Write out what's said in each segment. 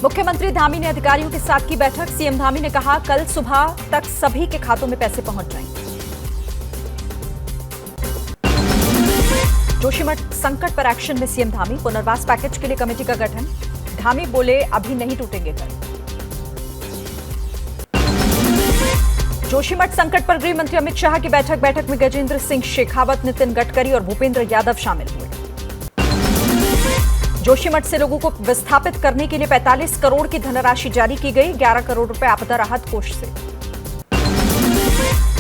मुख्यमंत्री धामी ने अधिकारियों के साथ की बैठक। सीएम धामी ने कहा कल सुबह तक सभी के खातों में पैसे पहुंच जाएंगे। जोशीमठ संकट पर एक्शन में सीएम धामी। पुनर्वास पैकेज के लिए कमेटी का गठन। धामी बोले अभी नहीं टूटेंगे घर। जोशीमठ संकट पर गृह मंत्री अमित शाह की बैठक में गजेंद्र सिंह शेखावत, नितिन गडकरी और भूपेंद्र यादव शामिल हुए। जोशीमठ से लोगों को विस्थापित करने के लिए 45 करोड़ की धनराशि जारी की गई। 11 करोड़ रुपए आपदा राहत कोष से।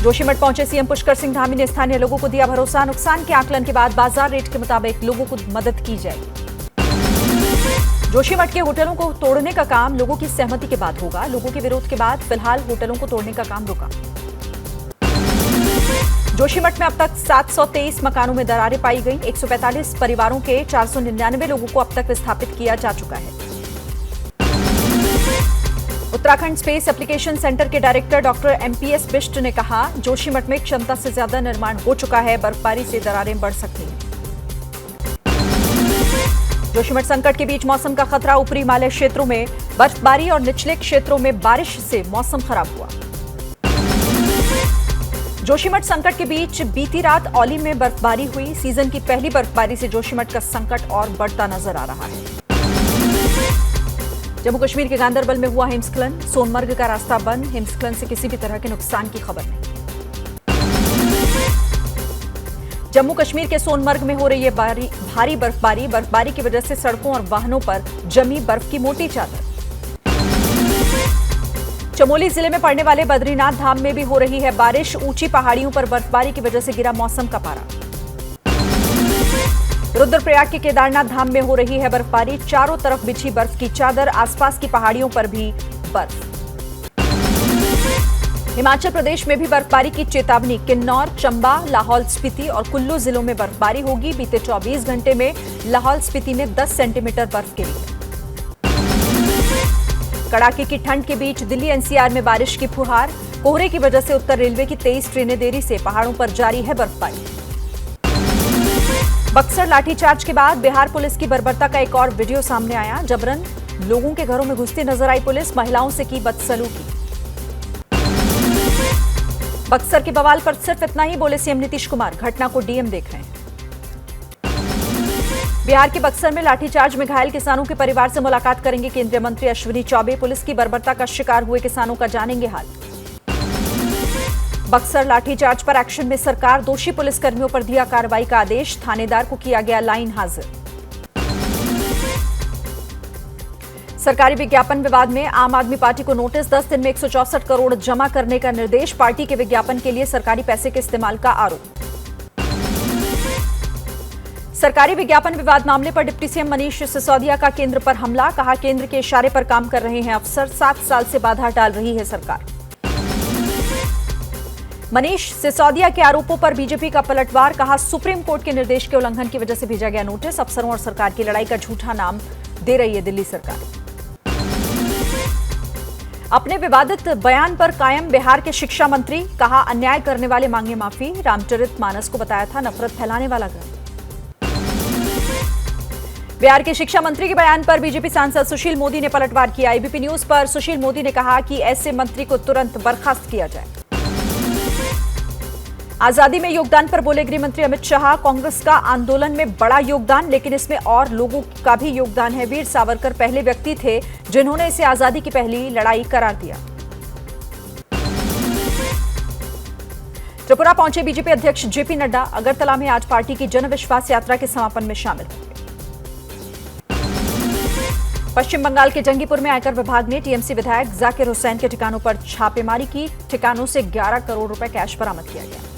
जोशीमठ पहुंचे सीएम पुष्कर सिंह धामी ने स्थानीय लोगों को दिया भरोसा। नुकसान के आकलन के बाद बाजार रेट के मुताबिक लोगों को मदद की जाएगी। जोशीमठ के होटलों को तोड़ने का काम लोगों की सहमति के बाद होगा। लोगों के विरोध के बाद फिलहाल होटलों को तोड़ने का काम रुका। जोशीमठ में अब तक 723 मकानों में दरारें पाई गई। 145 परिवारों के 499 लोगों को अब तक विस्थापित किया जा चुका है। उत्तराखंड स्पेस एप्लीकेशन सेंटर के डायरेक्टर डॉक्टर एमपीएस बिष्ट ने कहा जोशीमठ में क्षमता से ज्यादा निर्माण हो चुका है। बर्फबारी से दरारें बढ़ सकती हैं। जोशीमठ संकट के बीच मौसम का खतरा। ऊपरी हिमालय क्षेत्रों में बर्फबारी और निचले क्षेत्रों में बारिश से मौसम खराब हुआ। जोशीमठ संकट के बीच बीती रात औली में बर्फबारी हुई। सीजन की पहली बर्फबारी से जोशीमठ का संकट और बढ़ता नजर आ रहा है। जम्मू कश्मीर के गांदरबल में हुआ हिमस्खलन। सोनमर्ग का रास्ता बंद। हिमस्खलन से किसी भी तरह के नुकसान की खबर नहीं। जम्मू कश्मीर के सोनमर्ग में हो रही है भारी बर्फबारी। बर्फबारी की वजह से सड़कों और वाहनों पर जमी बर्फ की मोटी चादर। चमोली जिले में पड़ने वाले बद्रीनाथ धाम में भी हो रही है बारिश। ऊंची पहाड़ियों पर बर्फबारी की वजह से गिरा मौसम का पारा। रुद्रप्रयाग के केदारनाथ धाम में हो रही है बर्फबारी। चारों तरफ बिछी बर्फ की चादर। आसपास की पहाड़ियों पर भी बर्फ। हिमाचल प्रदेश में भी बर्फबारी की चेतावनी। किन्नौर, चंबा, लाहौल स्पीति और कुल्लू जिलों में बर्फबारी होगी। बीते 24 घंटे में लाहौल स्पीति में 10 सेंटीमीटर बर्फ गिरी है। कड़ाके की ठंड के बीच दिल्ली एनसीआर में बारिश की फुहार। कोहरे की वजह से उत्तर रेलवे की 23 ट्रेनें देरी से। पहाड़ों पर जारी है बर्फबारी। बक्सर लाठीचार्ज के बाद बिहार पुलिस की बर्बरता का एक और वीडियो सामने आया। जबरन लोगों के घरों में घुसती नजर आई पुलिस। महिलाओं से की बदसलूकी। बक्सर के बवाल पर सिर्फ इतना ही बोले सीएम नीतीश कुमार। घटना को डीएम देख रहे हैं। बिहार के बक्सर में लाठीचार्ज में घायल किसानों के परिवार से मुलाकात करेंगे केंद्रीय मंत्री अश्विनी चौबे। पुलिस की बर्बरता का शिकार हुए किसानों का जानेंगे हाल। बक्सर लाठीचार्ज पर एक्शन में सरकार। दोषी पुलिसकर्मियों पर दिया कार्रवाई का आदेश। थानेदार को किया गया लाइन हाजिर। सरकारी विज्ञापन विवाद में आम आदमी पार्टी को नोटिस। 10 दिन में 164 करोड़ जमा करने का निर्देश। पार्टी के विज्ञापन के लिए सरकारी पैसे के इस्तेमाल का आरोप। सरकारी विज्ञापन विवाद मामले पर डिप्टी सीएम मनीष सिसोदिया का केंद्र पर हमला। कहा केंद्र के इशारे पर काम कर रहे हैं अफसर। 7 साल से बाधा डाल रही है सरकार। मनीष सिसोदिया के आरोपों पर बीजेपी का पलटवार। कहा सुप्रीम कोर्ट के निर्देश के उल्लंघन की वजह से भेजा गया नोटिस। अफसरों और सरकार की लड़ाई का झूठा नाम दे रही है दिल्ली सरकार। अपने विवादित बयान पर कायम बिहार के शिक्षा मंत्री। कहा अन्याय करने वाले मांगे माफी। रामचरितमानस को बताया था नफरत फैलाने वाला ग्रंथ। बिहार के शिक्षा मंत्री के बयान पर बीजेपी सांसद सुशील मोदी ने पलटवार किया। एबीपी न्यूज पर सुशील मोदी ने कहा कि ऐसे मंत्री को तुरंत बर्खास्त किया जाए। आजादी में योगदान पर बोले गृह मंत्री अमित शाह। कांग्रेस का आंदोलन में बड़ा योगदान, लेकिन इसमें और लोगों का भी योगदान है। वीर सावरकर पहले व्यक्ति थे जिन्होंने इसे आजादी की पहली लड़ाई करार दिया। त्रिपुरा पहुंचे बीजेपी अध्यक्ष जेपी नड्डा। अगरतला में आज पार्टी की जन विश्वास यात्रा के समापन में शामिल होंगे। पश्चिम बंगाल के जंगीपुर में आयकर विभाग ने टीएमसी विधायक जाकिर हुसैन के ठिकानों पर छापेमारी की। ठिकानों से 11 करोड़ रुपए कैश बरामद किया गया।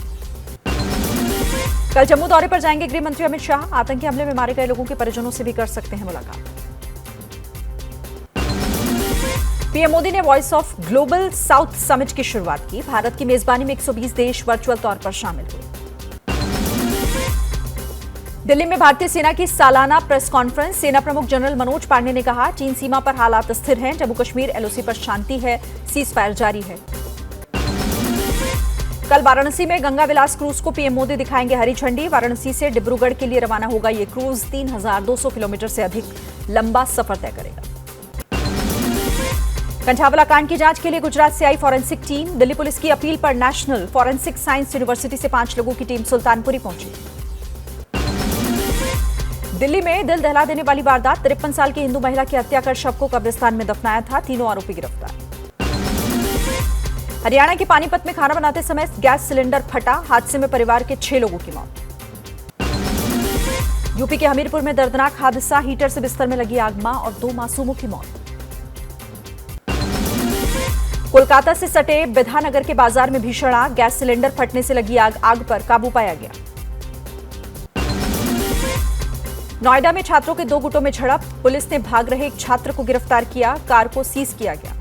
कल जम्मू दौरे पर जाएंगे गृह मंत्री अमित शाह। आतंकी हमले में मारे गए लोगों के परिजनों से भी कर सकते हैं मुलाकात। पीएम मोदी ने voice of global south summit की शुरुआत की। भारत की मेजबानी में 120 देश वर्चुअल तौर पर शामिल हुए। दिल्ली में भारतीय सेना की सालाना प्रेस कॉन्फ्रेंस। सेना प्रमुख जनरल मनोज पांडे ने कहा चीन सीमा पर हालात स्थिर हैं। जम्मू कश्मीर एलओसी पर शांति है। सीजफायर जारी है। कल वाराणसी में गंगा विलास क्रूज को पीएम मोदी दिखाएंगे हरी झंडी। वाराणसी से डिब्रूगढ़ के लिए रवाना होगा ये क्रूज। 3200 किलोमीटर से अधिक लंबा सफर तय करेगा। कंठावला कांड की जांच के लिए गुजरात से आई फॉरेंसिक टीम। दिल्ली पुलिस की अपील पर नेशनल फॉरेंसिक साइंस यूनिवर्सिटी से 5 लोगों की टीम सुल्तानपुरी पहुंची। दिल्ली में दिल दहला देने वाली वारदात, 53 साल की हिंदू महिला की हत्या कर शव को कब्रिस्तान में दफनाया था। तीनों आरोपी गिरफ्तार। हरियाणा के पानीपत में खाना बनाते समय गैस सिलेंडर फटा, हादसे में परिवार के 6 लोगों की मौत। यूपी के हमीरपुर में दर्दनाक हादसा, हीटर से बिस्तर में लगी आग, मां और 2 मासूमों की मौत। कोलकाता से सटे बिधानगर के बाजार में भीषण आग, गैस सिलेंडर फटने से लगी आग पर काबू पाया गया। नोएडा में छात्रों के 2 गुटों में झड़प, पुलिस ने भाग रहे एक छात्र को गिरफ्तार किया, कार को सीज किया गया।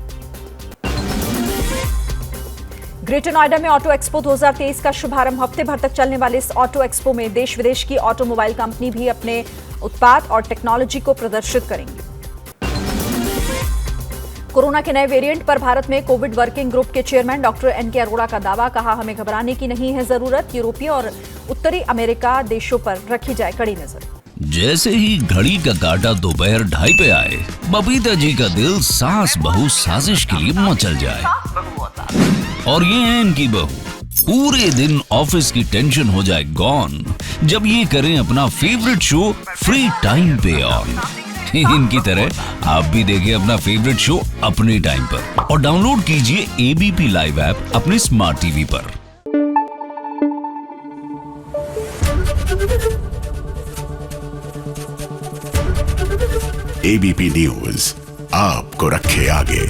ग्रेटर नोएडा में ऑटो एक्सपो 2023 का शुभारंभ, हफ्ते भर तक चलने वाले इस ऑटो एक्सपो में देश विदेश की ऑटोमोबाइल कंपनी भी अपने उत्पाद और टेक्नोलॉजी को प्रदर्शित करेंगी। कोरोना के नए वेरिएंट पर भारत में कोविड वर्किंग ग्रुप के चेयरमैन डॉक्टर एनके अरोड़ा का दावा, कहा हमें घबराने की नहीं है जरूरत, यूरोपीय और उत्तरी अमेरिका देशों पर रखी जाए कड़ी नजर। जैसे ही घड़ी का काटा दोपहर 2:30 पे आए, बबीता जी का दिल सास बहू साजिश के लिए मचल जाए। और ये है इनकी बहू, पूरे दिन ऑफिस की टेंशन हो जाए गॉन जब ये करें अपना फेवरेट शो फ्री टाइम पे ऑन। इनकी तरह आप भी देखिए अपना फेवरेट शो अपने टाइम पर और डाउनलोड कीजिए एबीपी लाइव ऐप अपने स्मार्ट टीवी पर। एबीपी न्यूज आपको रखे आगे।